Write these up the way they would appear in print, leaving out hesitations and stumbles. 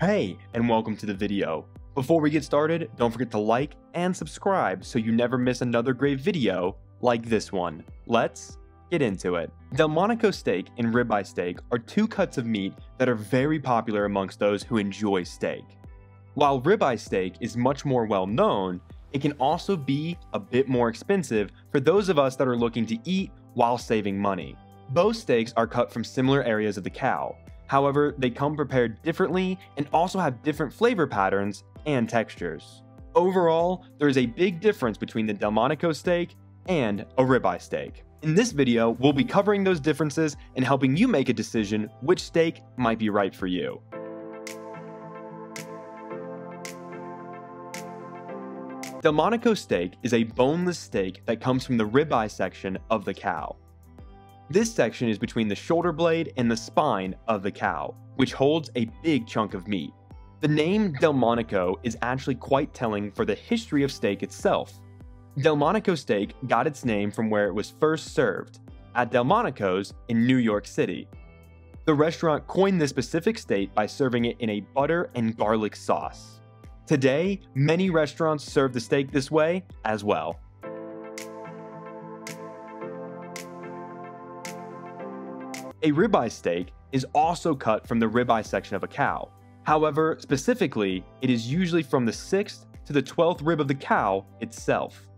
Hey, and welcome to the video. Before we get started, don't forget to like and subscribe so you never miss another great video like this one. Let's get into it. Delmonico steak and ribeye steak are two cuts of meat that are very popular amongst those who enjoy steak. While ribeye steak is much more well known, it can also be a bit more expensive for those of us that are looking to eat while saving money. Both steaks are cut from similar areas of the cow. However, they come prepared differently and also have different flavor patterns and textures. Overall, there is a big difference between the Delmonico steak and a ribeye steak. In this video, we'll be covering those differences and helping you make a decision which steak might be right for you. Delmonico steak is a boneless steak that comes from the ribeye section of the cow. This section is between the shoulder blade and the spine of the cow, which holds a big chunk of meat. The name Delmonico is actually quite telling for the history of steak itself. Delmonico steak got its name from where it was first served, at Delmonico's in New York City. The restaurant coined this specific steak by serving it in a butter and garlic sauce. Today, many restaurants serve the steak this way as well. A ribeye steak is also cut from the ribeye section of a cow. However, specifically, it is usually from the 6th to the 12th rib of the cow itself.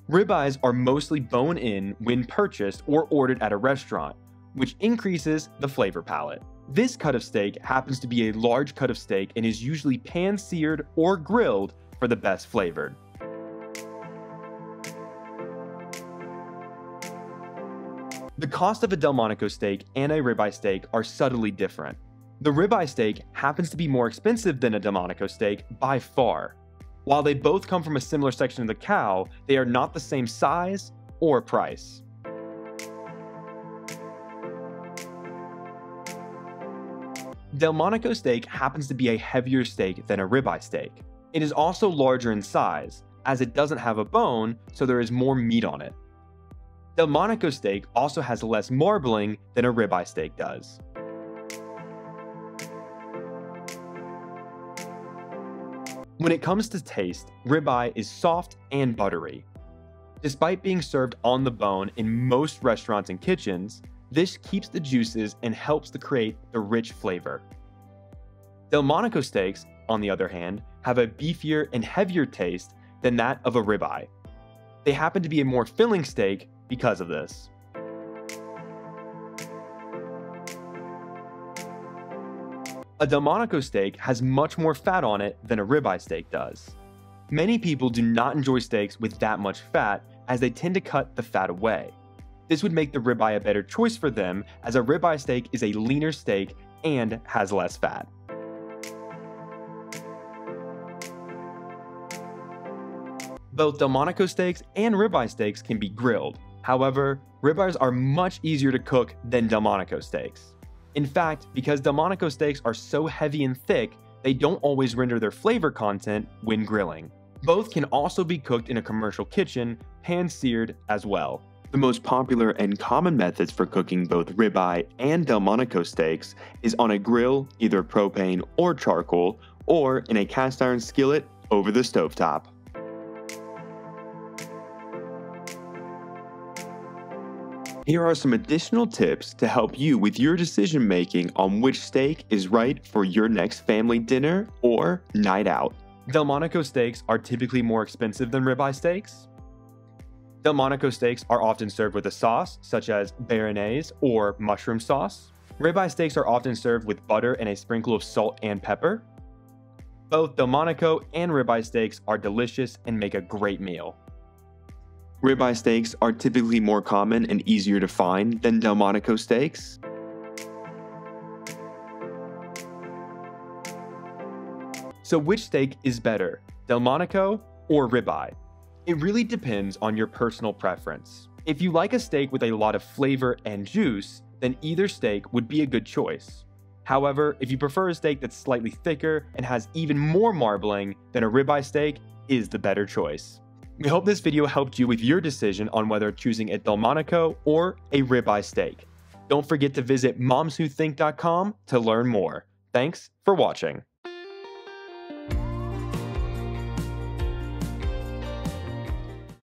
Ribeyes are mostly bone-in when purchased or ordered at a restaurant, which increases the flavor palette. This cut of steak happens to be a large cut of steak and is usually pan-seared or grilled for the best flavored. The cost of a Delmonico steak and a ribeye steak are subtly different. The ribeye steak happens to be more expensive than a Delmonico steak by far. While they both come from a similar section of the cow, they are not the same size or price. Delmonico steak happens to be a heavier steak than a ribeye steak. It is also larger in size, as it doesn't have a bone, so there is more meat on it. Delmonico steak also has less marbling than a ribeye steak does. When it comes to taste, ribeye is soft and buttery. Despite being served on the bone in most restaurants and kitchens, this keeps the juices and helps to create the rich flavor. Delmonico steaks, on the other hand, have a beefier and heavier taste than that of a ribeye. They happen to be a more filling steak because of this. A Delmonico steak has much more fat on it than a ribeye steak does. Many people do not enjoy steaks with that much fat as they tend to cut the fat away. This would make the ribeye a better choice for them as a ribeye steak is a leaner steak and has less fat. Both Delmonico steaks and ribeye steaks can be grilled. However, ribeyes are much easier to cook than Delmonico steaks. In fact, because Delmonico steaks are so heavy and thick, they don't always render their flavor content when grilling. Both can also be cooked in a commercial kitchen, pan-seared as well. The most popular and common methods for cooking both ribeye and Delmonico steaks is on a grill, either propane or charcoal, or in a cast iron skillet over the stovetop. Here are some additional tips to help you with your decision making on which steak is right for your next family dinner or night out. Delmonico steaks are typically more expensive than ribeye steaks. Delmonico steaks are often served with a sauce such as béarnaise or mushroom sauce. Ribeye steaks are often served with butter and a sprinkle of salt and pepper. Both Delmonico and ribeye steaks are delicious and make a great meal. Ribeye steaks are typically more common and easier to find than Delmonico steaks. So which steak is better, Delmonico or ribeye? It really depends on your personal preference. If you like a steak with a lot of flavor and juice, then either steak would be a good choice. However, if you prefer a steak that's slightly thicker and has even more marbling, then a ribeye steak is the better choice. We hope this video helped you with your decision on whether choosing a Delmonico or a ribeye steak. Don't forget to visit momswhothink.com to learn more. Thanks for watching.